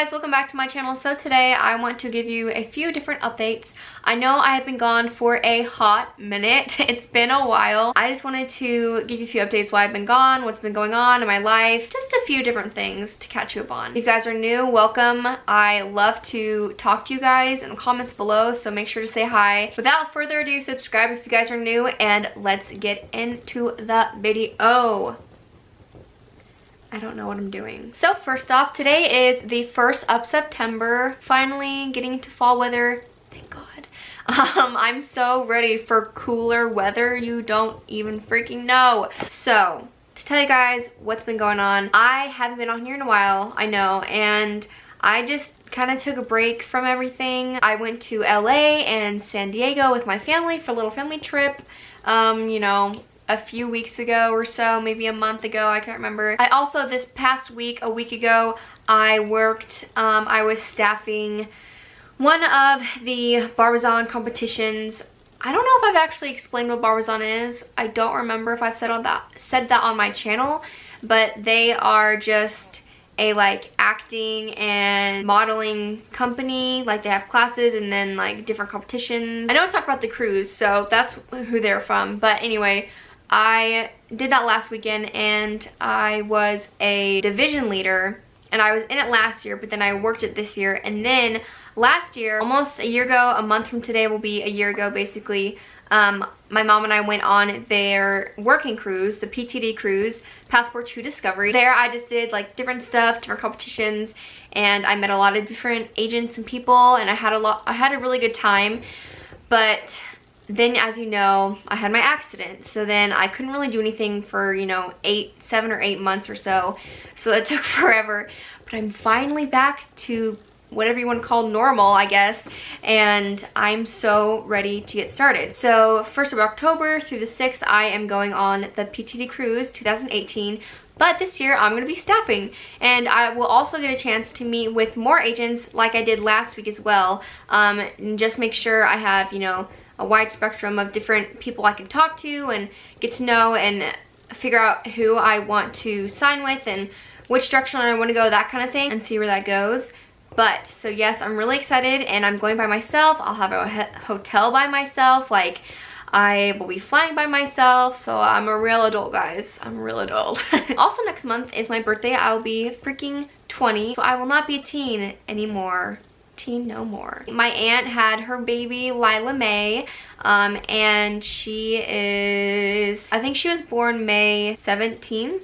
guys, welcome back to my channel. So today I want to give you a few different updates. I know I have been gone for a hot minute. It's been a while. I just wanted to give you a few updates why I've been gone, what's been going on in my life, just a few different things to catch you up on. If you guys are new, welcome. I love to talk to you guys in the comments below, so make sure to say hi. Without further ado, subscribe if you guys are new, and let's get into the video. I don't know what I'm doing. So first off, today is the 1st of September. Finally getting into fall weather. Thank God. I'm so ready for cooler weather. You don't even freaking know. So to tell you guys what's been going on, I haven't been on here in a while, I know, and I just kind of took a break from everything. I went to LA and San Diego with my family for a little family trip. You know, a few weeks ago or so, maybe a month ago, I can't remember. I also, this past week, a week ago, I worked, I was staffing one of the Barbizon competitions. I don't know if I've actually explained what Barbizon is. I don't remember if I've said that on my channel, but they are just a like acting and modeling company. Like they have classes and then like different competitions. I know I talked about the cruise, so that's who they're from, but anyway, I did that last weekend and I was a division leader, and I was in it last year, but then I worked it this year. And then last year, almost a year ago, a month from today will be a year ago basically, my mom and I went on their working cruise, the PTD cruise, Passport to Discovery. There I just did like different stuff, different competitions, and I met a lot of different agents and people, and I had a really good time. But then, as you know, I had my accident, so then I couldn't really do anything for, you know, 7 or 8 months or so. So that took forever, but I'm finally back to whatever you want to call normal, I guess, and I'm so ready to get started. So 1st of October through the 6th, I am going on the PTD Cruise 2018, but this year I'm going to be staffing, and I will also get a chance to meet with more agents like I did last week as well, and just make sure I have, you know, a wide spectrum of different people I can talk to and get to know and figure out who I want to sign with and which direction I want to go, that kind of thing, and see where that goes. But so yes, I'm really excited, and I'm going by myself. I'll have a hotel by myself, like I will be flying by myself, so I'm a real adult, guys. I'm a real adult. Also next month is my birthday. I'll be freaking 20, so I will not be a teen anymore. Teen no more. My aunt had her baby Lila May, and she is, I think she was born May 17th.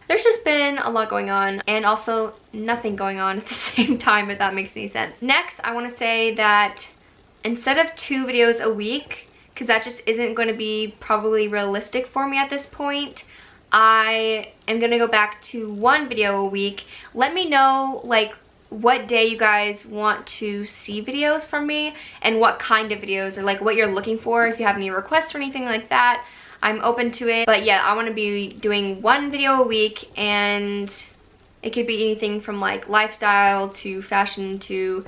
There's just been a lot going on, and also nothing going on at the same time, if that makes any sense. Next, I want to say that instead of 2 videos a week, because that just isn't going to be probably realistic for me at this point, I am going to go back to 1 video a week. Let me know like what day you guys want to see videos from me and what kind of videos, or like what you're looking for. If you have any requests or anything like that, I'm open to it. But yeah, I want to be doing 1 video a week, and it could be anything from like lifestyle to fashion to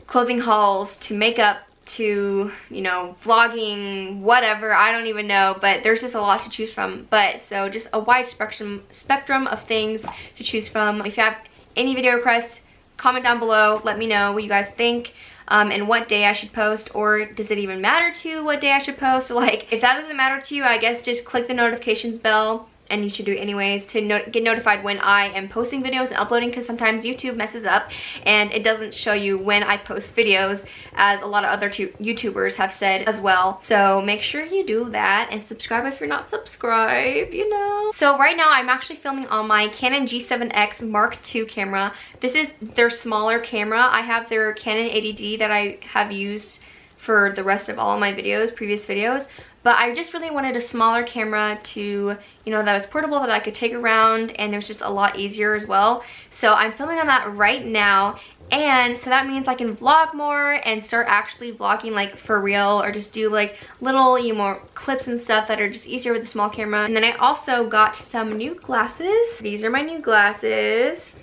clothing hauls to makeup to, you know, vlogging, whatever, I don't even know, but there's just a lot to choose from. But so just a wide spectrum of things to choose from. If you have any video requests, comment down below, let me know what you guys think, and what day I should post, or does it even matter to you what day I should post? Or like, if that doesn't matter to you, I guess just click the notifications bell, and you should do it anyways, to get notified when I am posting videos and uploading, because sometimes YouTube messes up and it doesn't show you when I post videos, as a lot of other YouTubers have said as well. So make sure you do that, and subscribe if you're not subscribed, you know. So right now I'm actually filming on my Canon G7X Mark II camera. This is their smaller camera. I have their Canon 80D that I have used for the rest of all of my videos, previous videos. But I just really wanted a smaller camera to, you know, that was portable, that I could take around, and it was just a lot easier as well. So I'm filming on that right now, and so that means I can vlog more and start actually vlogging like for real, or just do like little, you know, more clips and stuff that are just easier with a small camera. And then I also got some new glasses. These are my new glasses.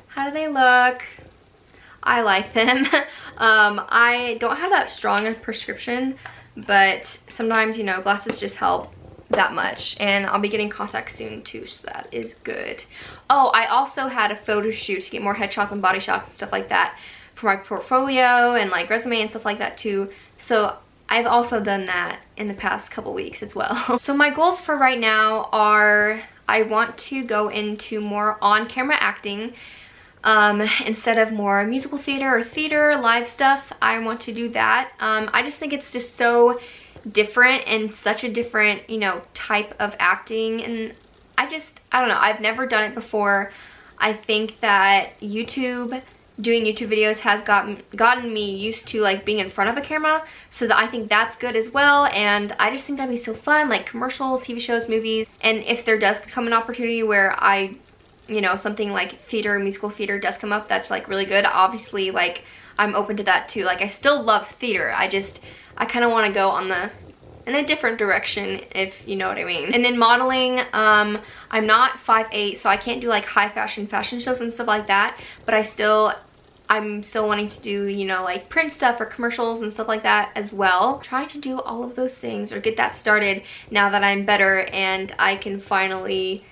How do they look? I like them. I don't have that strong a prescription, but sometimes, you know, glasses just help that much, and I'll be getting contacts soon too, so that is good. Oh, I also had a photo shoot to get more headshots and body shots and stuff like that for my portfolio and like resume and stuff like that too. So I've also done that in the past couple weeks as well. So my goals for right now are, I want to go into more on-camera acting instead of more musical theater or theater live stuff. I want to do that. I just think it's just so different and such a different, you know, type of acting, and I don't know, I've never done it before. I think that doing YouTube videos has gotten me used to like being in front of a camera, so that I think that's good as well, and I just think that'd be so fun, like commercials, TV shows, movies. And if there does come an opportunity where you know, something like theater, musical theater does come up that's like really good, obviously like I'm open to that too. Like I still love theater, I kind of want to go in a different direction, if you know what I mean. And then modeling, I'm not 5'8", so I can't do like high fashion shows and stuff like that, but I'm still wanting to do, you know, like print stuff or commercials and stuff like that as well. Trying to do all of those things or get that started now that I'm better and I can finally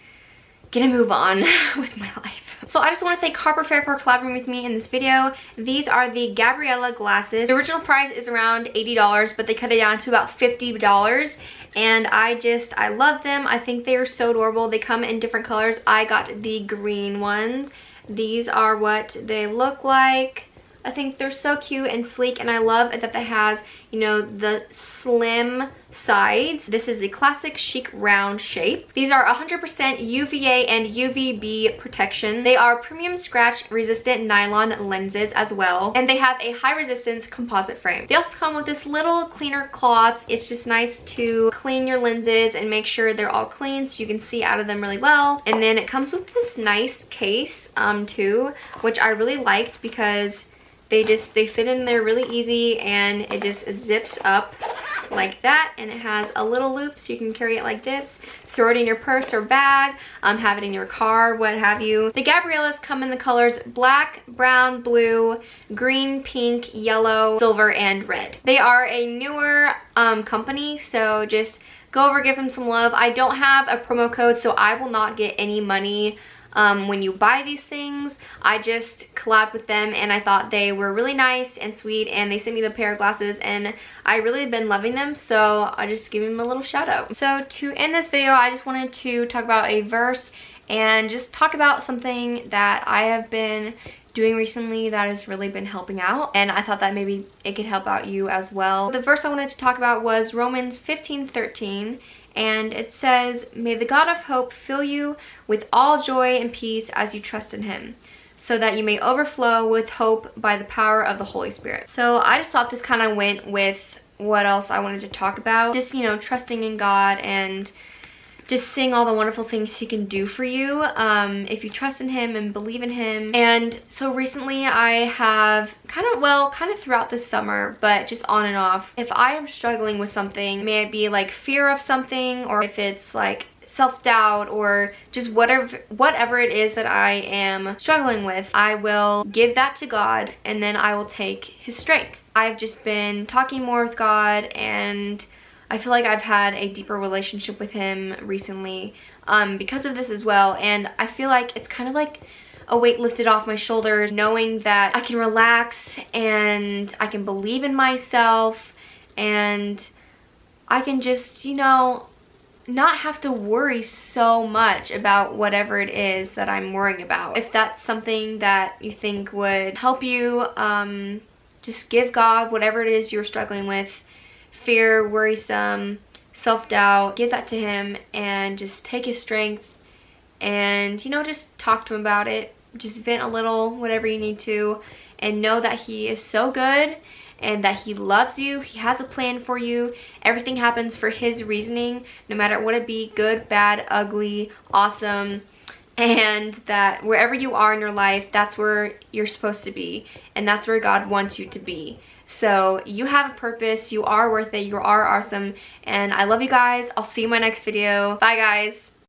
get a move on with my life. So I just want to thank Harper Fair for collaborating with me in this video. These are the Gabriella glasses. The original price is around $80, but they cut it down to about $50. And I love them. I think they are so adorable. They come in different colors. I got the green ones. These are what they look like. I think they're so cute and sleek, and I love that they has, you know, the slim sides. This is the classic chic round shape. These are 100% UVA and UVB protection. They are premium scratch resistant nylon lenses as well, and they have a high resistance composite frame. They also come with this little cleaner cloth. It's just nice to clean your lenses and make sure they're all clean so you can see out of them really well. And then it comes with this nice case too, which I really liked because they fit in there really easy, and it just zips up like that, and it has a little loop so you can carry it like this, throw it in your purse or bag, have it in your car, what have you. The Gabriellas come in the colors black, brown, blue, green, pink, yellow, silver, and red. They are a newer company, so just go over, give them some love. I don't have a promo code, so I will not get any money when you buy these things. I just collabed with them, and I thought they were really nice and sweet, and they sent me the pair of glasses, and I really have been loving them, so I just give them a little shout out. So to end this video, I just wanted to talk about a verse and just talk about something that I have been doing recently that has really been helping out, and I thought that maybe it could help out you as well. The verse I wanted to talk about was Romans 15:13, and it says, "May the God of hope fill you with all joy and peace as you trust in him, so that you may overflow with hope by the power of the Holy Spirit." So I just thought this kind of went with what else I wanted to talk about. Just, you know, trusting in God and just seeing all the wonderful things he can do for you if you trust in him and believe in him. And so recently I have kind of throughout the summer, but just on and off, if I am struggling with something, may it be like fear of something, or if it's like self-doubt, or just whatever it is that I am struggling with, I will give that to God, and then I will take his strength. I've just been talking more with God, and I feel like I've had a deeper relationship with him recently because of this as well, and I feel like it's kind of like a weight lifted off my shoulders, knowing that I can relax and I can believe in myself, and I can just, you know, not have to worry so much about whatever it is that I'm worrying about. If that's something that you think would help you, just give God whatever it is you're struggling with. Fear, worrisome, self-doubt, give that to him and just take his strength, and, you know, just talk to him about it. Just vent a little, whatever you need to, and know that he is so good and that he loves you. He has a plan for you. Everything happens for his reasoning, no matter what it be, good, bad, ugly, awesome, and that wherever you are in your life, that's where you're supposed to be, and that's where God wants you to be. So you have a purpose, you are worth it, you are awesome, and I love you guys. I'll see you in my next video. Bye guys.